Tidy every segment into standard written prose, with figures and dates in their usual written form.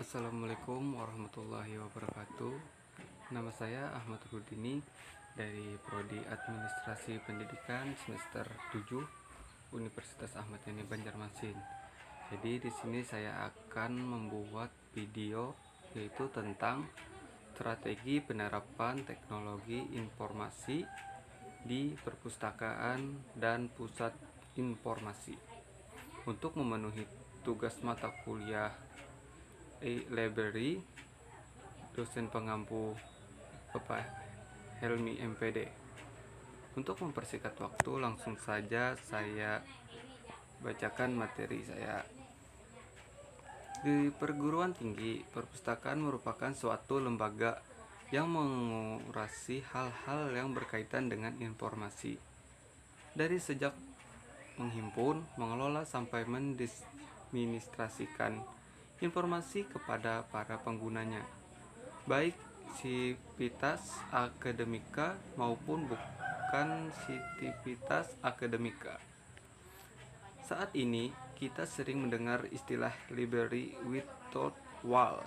Assalamualaikum warahmatullahi wabarakatuh. Nama saya Ahmad Rudini dari Prodi Administrasi Pendidikan semester 7 Universitas Ahmad Yani Banjarmasin. Jadi di sini saya akan membuat video yaitu tentang strategi penerapan teknologi informasi di perpustakaan dan pusat informasi untuk memenuhi tugas mata kuliah e-library. Dosen pengampu Bapak Helmi MPD. Untuk mempersingkat waktu, langsung saja saya bacakan materi saya. Di perguruan tinggi, perpustakaan merupakan suatu lembaga yang mengurasi hal-hal yang berkaitan dengan informasi. Dari sejak menghimpun, mengelola sampai menadministrasikan informasi kepada para penggunanya, baik sivitas akademika maupun bukan sivitas akademika. Saat ini kita sering mendengar istilah library without wall,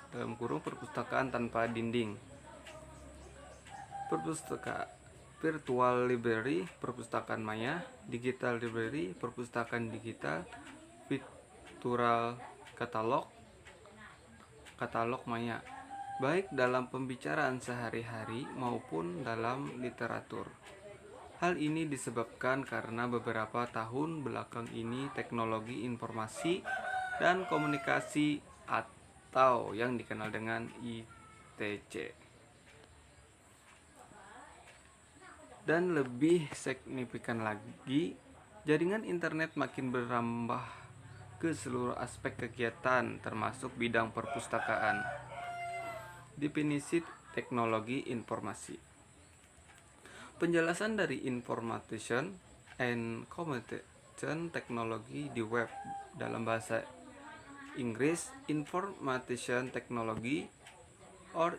dalam kurung perpustakaan tanpa dinding, virtual library, perpustakaan maya, digital library, perpustakaan digital, virtual katalog maya, baik dalam pembicaraan sehari-hari maupun dalam literatur. Hal ini disebabkan karena beberapa tahun belakang ini teknologi informasi dan komunikasi atau yang dikenal dengan ITC, dan lebih signifikan lagi, jaringan internet makin berambah ke seluruh aspek kegiatan termasuk bidang perpustakaan. Definisi teknologi informasi. Penjelasan dari Information and Communication Technology di web dalam bahasa Inggris. Information Technology or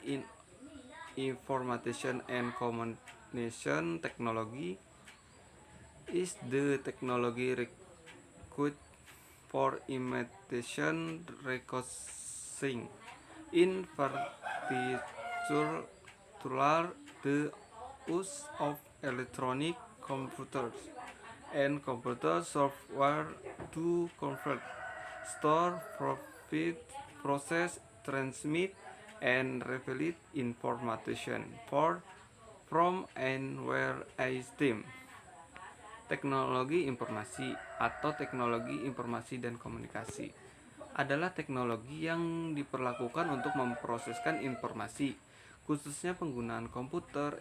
Information and Communication Technology is the technology required for imitation recording, in particular the use of electronic computers and computer software to convert, store, process, transmit, and reveal information from and where a STEM. Teknologi informasi atau teknologi informasi dan komunikasi adalah teknologi yang diperlakukan untuk memproseskan informasi, khususnya penggunaan komputer,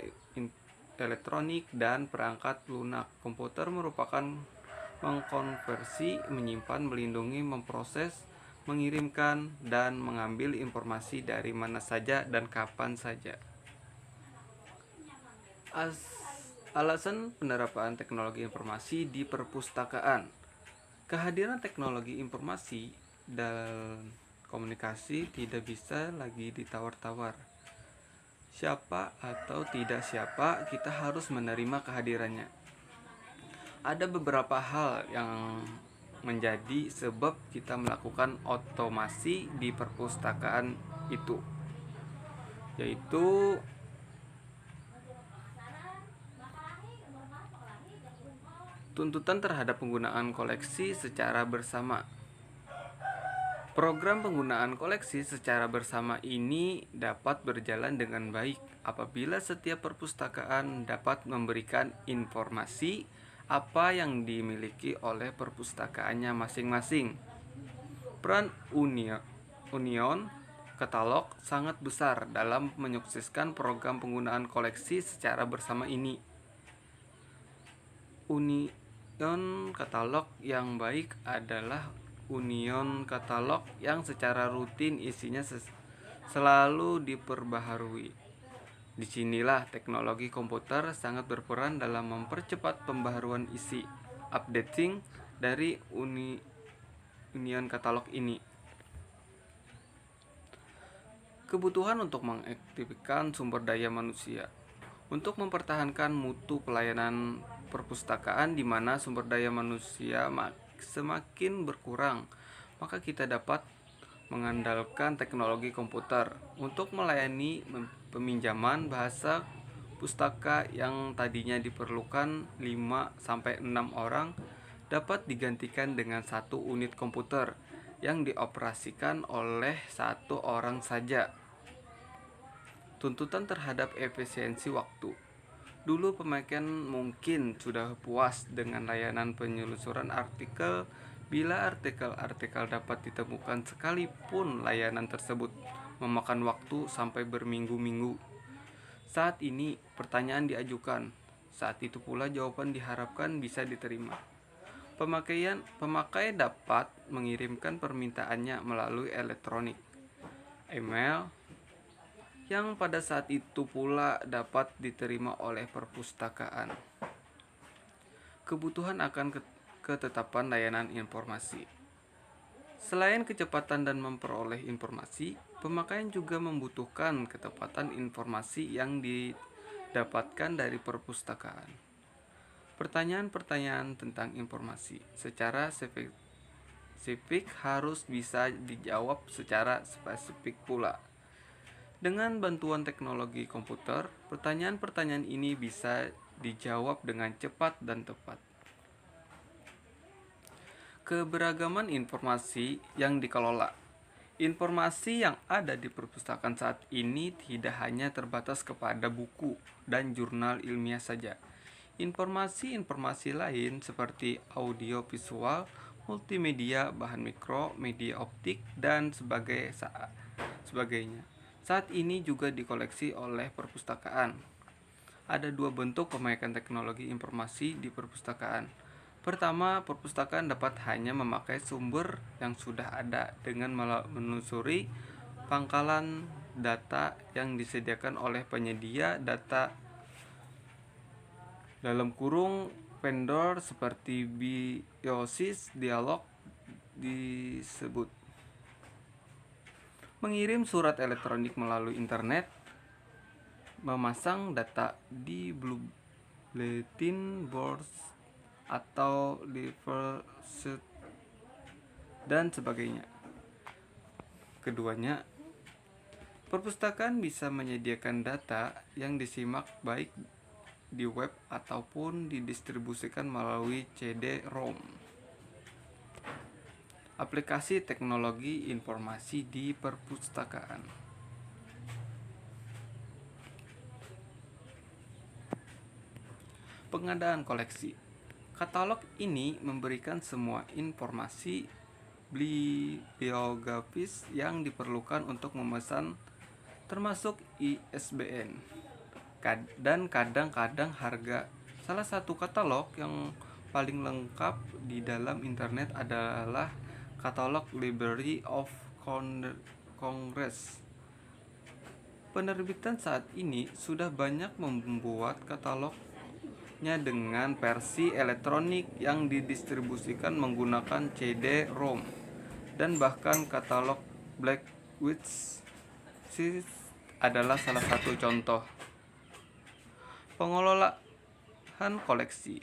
elektronik, dan perangkat lunak. Komputer merupakan mengkonversi, menyimpan, melindungi, memproses, mengirimkan, dan mengambil informasi dari mana saja dan kapan saja. Alasan penerapan teknologi informasi di perpustakaan. Kehadiran teknologi informasi dan komunikasi tidak bisa lagi ditawar-tawar. Siapa atau tidak siapa, kita harus menerima kehadirannya. Ada beberapa hal yang menjadi sebab kita melakukan otomasi di perpustakaan itu, yaitu tuntutan terhadap penggunaan koleksi secara bersama. Program penggunaan koleksi secara bersama ini dapat berjalan dengan baik apabila setiap perpustakaan dapat memberikan informasi apa yang dimiliki oleh perpustakaannya masing-masing. Peran Union Katalog sangat besar dalam menyukseskan program penggunaan koleksi secara bersama ini. Union katalog yang baik adalah union katalog yang secara rutin isinya selalu diperbaharui. Disinilah teknologi komputer sangat berperan dalam mempercepat pembaharuan isi, updating dari union katalog ini. Kebutuhan untuk mengaktifkan sumber daya manusia untuk mempertahankan mutu pelayanan perpustakaan di mana sumber daya manusia semakin berkurang, maka kita dapat mengandalkan teknologi komputer untuk melayani peminjaman bahasa pustaka yang tadinya diperlukan 5-6 orang dapat digantikan dengan satu unit komputer yang dioperasikan oleh satu orang saja. Tuntutan terhadap efisiensi waktu. Dulu pemakaian mungkin sudah puas dengan layanan penelusuran artikel. Bila artikel-artikel dapat ditemukan sekalipun layanan tersebut memakan waktu sampai berminggu-minggu. Saat ini pertanyaan diajukan, saat itu pula jawaban diharapkan bisa diterima. Pemakai dapat mengirimkan permintaannya melalui elektronik, email, yang pada saat itu pula dapat diterima oleh perpustakaan. Kebutuhan akan ketetapan layanan informasi. Selain kecepatan dan memperoleh informasi, pemakaian juga membutuhkan ketepatan informasi yang didapatkan dari perpustakaan. Pertanyaan-pertanyaan tentang informasi secara spesifik harus bisa dijawab secara spesifik pula. Dengan bantuan teknologi komputer, pertanyaan-pertanyaan ini bisa dijawab dengan cepat dan tepat. Keberagaman informasi yang dikelola. Informasi yang ada di perpustakaan saat ini tidak hanya terbatas kepada buku dan jurnal ilmiah saja. Informasi-informasi lain seperti audio visual, multimedia, bahan mikro, media optik, dan sebagainya. Saat ini juga dikoleksi oleh perpustakaan. Ada dua bentuk pemakaian teknologi informasi di perpustakaan. Pertama, perpustakaan dapat hanya memakai sumber yang sudah ada dengan menelusuri pangkalan data yang disediakan oleh penyedia data (vendor) seperti Biosis Dialog disebut. Mengirim surat elektronik melalui internet, memasang data di bulletin boards atau website dan sebagainya. Keduanya, perpustakaan bisa menyediakan data yang disimak baik di web ataupun didistribusikan melalui CD-ROM. Aplikasi teknologi informasi di perpustakaan. Pengadaan koleksi. Katalog ini memberikan semua informasi bibliografis yang diperlukan untuk memesan, termasuk ISBN dan kadang-kadang harga. Salah satu katalog yang paling lengkap di dalam internet adalah katalog Library of Congress. Penerbitan saat ini sudah banyak membuat katalog dengan versi elektronik yang didistribusikan menggunakan CD-ROM, dan bahkan katalog Blackwitch adalah salah satu contoh. Pengelolaan koleksi,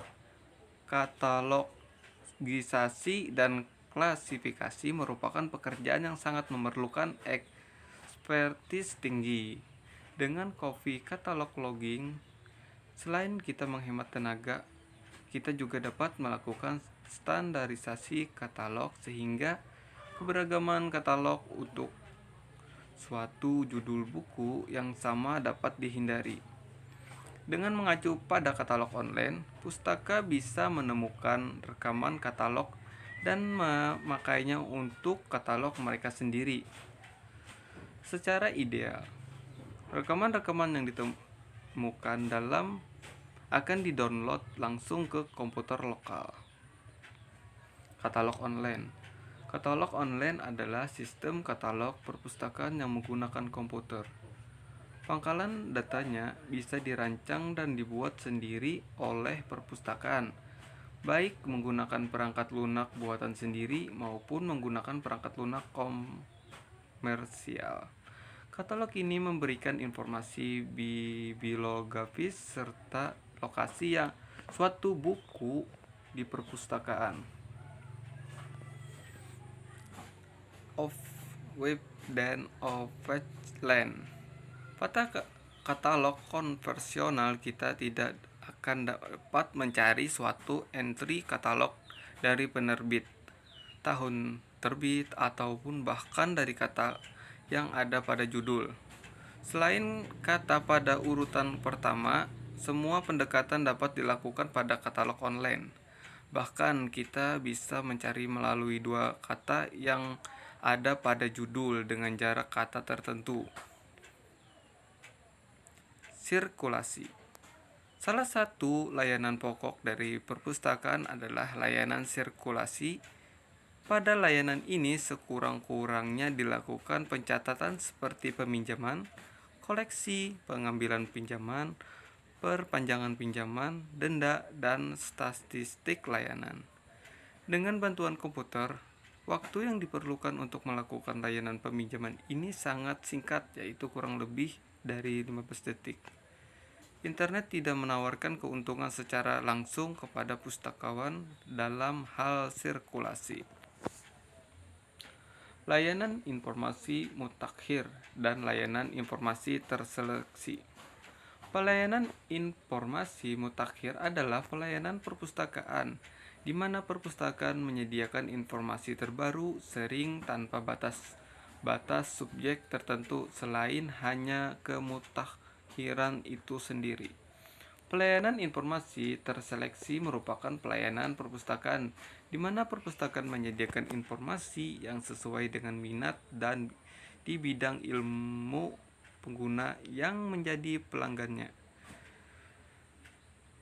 katalogisasi, dan klasifikasi merupakan pekerjaan yang sangat memerlukan ekspertis tinggi. Dengan copy katalog logging, selain kita menghemat tenaga, kita juga dapat melakukan standarisasi katalog sehingga keberagaman katalog untuk suatu judul buku yang sama dapat dihindari. Dengan mengacu pada katalog online, pustaka bisa menemukan rekaman katalog dan memakainya untuk katalog mereka sendiri. Secara ideal, rekaman-rekaman yang ditemukan akan di-download langsung ke komputer lokal. Katalog online. Katalog online adalah sistem katalog perpustakaan yang menggunakan komputer. Pangkalan datanya bisa dirancang dan dibuat sendiri oleh perpustakaan, baik menggunakan perangkat lunak buatan sendiri maupun menggunakan perangkat lunak komersial. Katalog ini memberikan informasi bibliografis serta lokasi yang suatu buku di perpustakaan. Web dan Offline. Pada katalog konvensional kita tidak akan dapat mencari suatu entry katalog dari penerbit, tahun terbit, ataupun bahkan dari kata yang ada pada judul. Selain kata pada urutan pertama, semua pendekatan dapat dilakukan pada katalog online. Bahkan kita bisa mencari melalui dua kata yang ada pada judul dengan jarak kata tertentu. Sirkulasi. Salah satu layanan pokok dari perpustakaan adalah layanan sirkulasi. Pada layanan ini sekurang-kurangnya dilakukan pencatatan seperti peminjaman, koleksi, pengambilan pinjaman, perpanjangan pinjaman, denda, dan statistik layanan. Dengan bantuan komputer, waktu yang diperlukan untuk melakukan layanan peminjaman ini sangat singkat, yaitu kurang lebih dari 15 detik. Internet tidak menawarkan keuntungan secara langsung kepada pustakawan dalam hal sirkulasi. Layanan informasi mutakhir dan layanan informasi terseleksi. Pelayanan informasi mutakhir adalah pelayanan perpustakaan di mana perpustakaan menyediakan informasi terbaru sering tanpa batas subjek tertentu selain hanya kemutakhiran itu sendiri. Pelayanan informasi terseleksi merupakan pelayanan perpustakaan di mana perpustakaan menyediakan informasi yang sesuai dengan minat dan di bidang ilmu pengguna yang menjadi pelanggannya.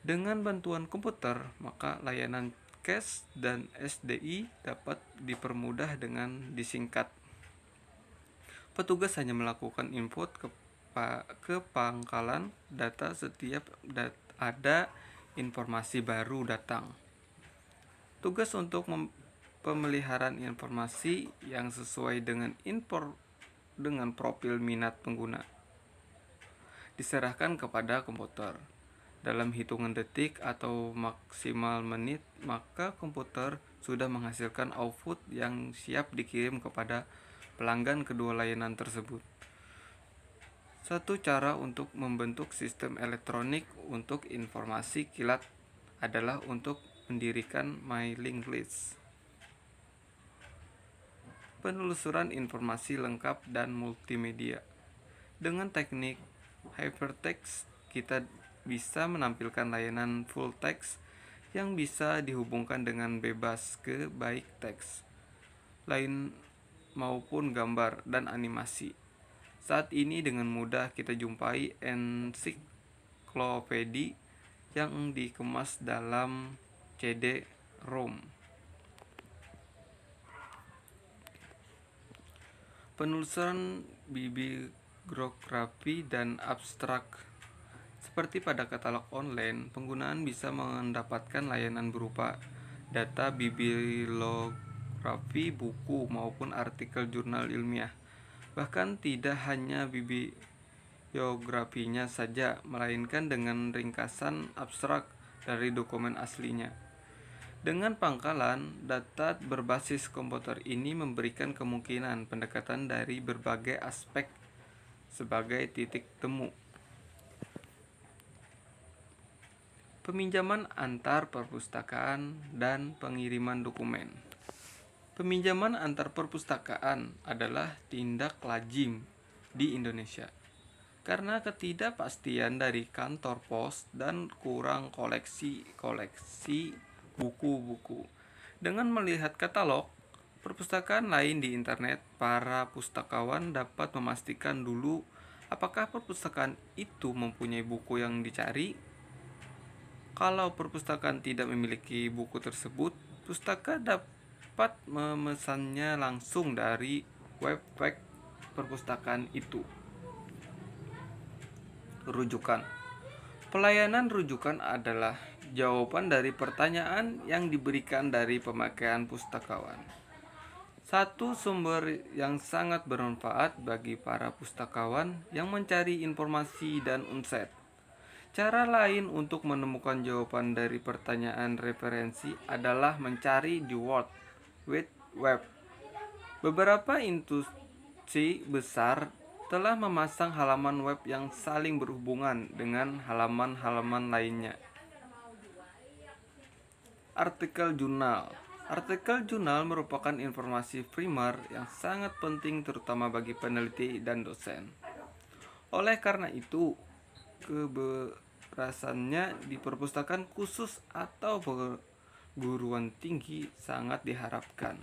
Dengan bantuan komputer, maka layanan cache dan SDI dapat dipermudah dengan disingkat. Petugas hanya melakukan input ke pangkalan data setiap ada informasi baru datang. Tugas untuk pemeliharaan informasi yang sesuai dengan profil minat pengguna diserahkan kepada komputer. Dalam hitungan detik atau maksimal menit, maka komputer sudah menghasilkan output yang siap dikirim kepada pelanggan kedua layanan tersebut. Satu cara untuk membentuk sistem elektronik untuk informasi kilat adalah untuk mendirikan mailing list. Penelusuran informasi lengkap dan multimedia. Dengan teknik hypertext, kita bisa menampilkan layanan full text yang bisa dihubungkan dengan bebas ke baik teks lain maupun gambar dan animasi. Saat ini dengan mudah kita jumpai ensiklopedi yang dikemas dalam CD-ROM. Penelusuran bibliografi dan abstrak. Seperti pada katalog online, penggunaan bisa mendapatkan layanan berupa data bibliografi buku maupun artikel jurnal ilmiah. Bahkan tidak hanya bibliografinya saja, melainkan dengan ringkasan abstrak dari dokumen aslinya. Dengan pangkalan data berbasis komputer ini memberikan kemungkinan pendekatan dari berbagai aspek sebagai titik temu. Peminjaman antar perpustakaan dan pengiriman dokumen. Peminjaman antar perpustakaan adalah tindak lazim di Indonesia karena ketidakpastian dari kantor pos dan kurang koleksi buku-buku. Dengan melihat katalog perpustakaan lain di internet, para pustakawan dapat memastikan dulu apakah perpustakaan itu mempunyai buku yang dicari. Kalau perpustakaan tidak memiliki buku tersebut, pustaka dapat memesannya langsung dari website perpustakaan itu. Rujukan. Pelayanan rujukan adalah jawaban dari pertanyaan yang diberikan dari pemakaian pustakawan. Satu sumber yang sangat bermanfaat bagi para pustakawan yang mencari informasi dan insight. Cara lain untuk menemukan jawaban dari pertanyaan referensi adalah mencari di World Wide Web. Beberapa C besar telah memasang halaman web yang saling berhubungan dengan halaman-halaman lainnya. Artikel jurnal. Artikel jurnal merupakan informasi primer yang sangat penting terutama bagi peneliti dan dosen. Oleh karena itu, keberasannya di perpustakaan khusus atau perguruan tinggi sangat diharapkan.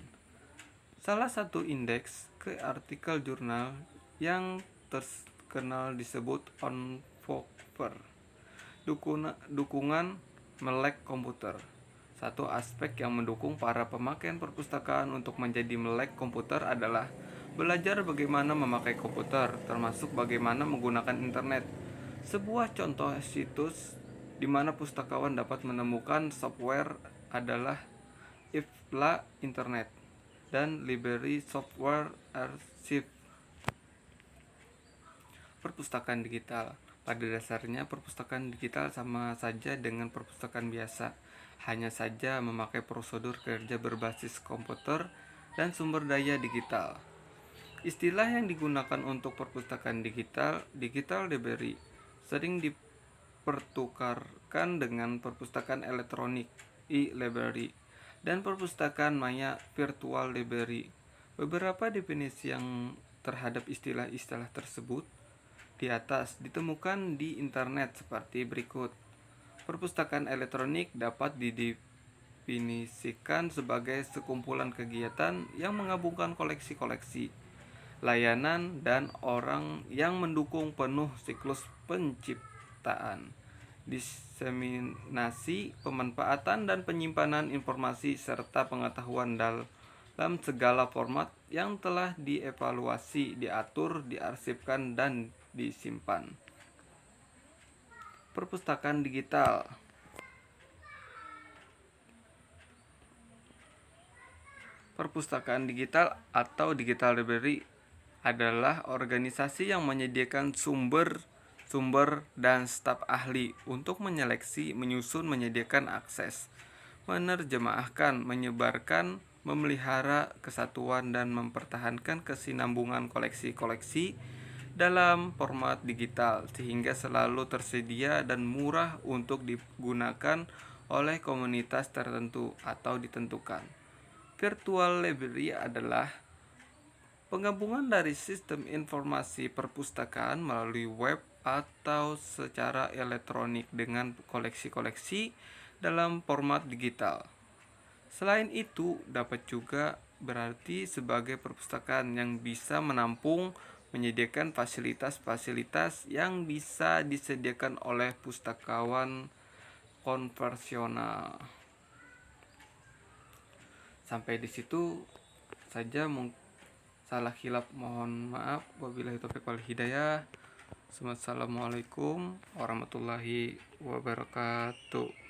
Salah satu indeks ke artikel jurnal yang terkenal disebut on-paper, dukungan melek komputer. Satu aspek yang mendukung para pemakaian perpustakaan untuk menjadi melek komputer adalah belajar bagaimana memakai komputer, termasuk bagaimana menggunakan internet. Sebuah contoh situs di mana pustakawan dapat menemukan software adalah IFLA Internet dan Library Software Archive. Perpustakaan digital. Pada dasarnya perpustakaan digital sama saja dengan perpustakaan biasa, hanya saja memakai prosedur kerja berbasis komputer dan sumber daya digital. Istilah yang digunakan untuk perpustakaan digital, digital library, sering dipertukarkan dengan perpustakaan elektronik, e-library, dan perpustakaan maya, virtual library. Beberapa definisi yang terhadap istilah-istilah tersebut di atas ditemukan di internet seperti berikut. Perpustakaan elektronik dapat didefinisikan sebagai sekumpulan kegiatan yang menggabungkan koleksi-koleksi, layanan, dan orang yang mendukung penuh siklus penciptaan, diseminasi, pemanfaatan, dan penyimpanan informasi serta pengetahuan dalam segala format yang telah dievaluasi, diatur, diarsipkan, dan disimpan. Perpustakaan digital. Perpustakaan digital atau digital library adalah organisasi yang menyediakan sumber dan staf ahli untuk menyeleksi, menyusun, menyediakan akses, menerjemahkan, menyebarkan, memelihara kesatuan, dan mempertahankan kesinambungan koleksi-koleksi dalam format digital sehingga selalu tersedia dan murah untuk digunakan oleh komunitas tertentu atau ditentukan. Virtual library adalah penggabungan dari sistem informasi perpustakaan melalui web atau secara elektronik dengan koleksi-koleksi dalam format digital. Selain itu, dapat juga berarti sebagai perpustakaan yang bisa menampung, menyediakan fasilitas-fasilitas yang bisa disediakan oleh pustakawan konvensional. Sampai di situ saja, salah hilap mohon maaf. Wabillahi taufiq wal hidayah. Assalamualaikum warahmatullahi wabarakatuh.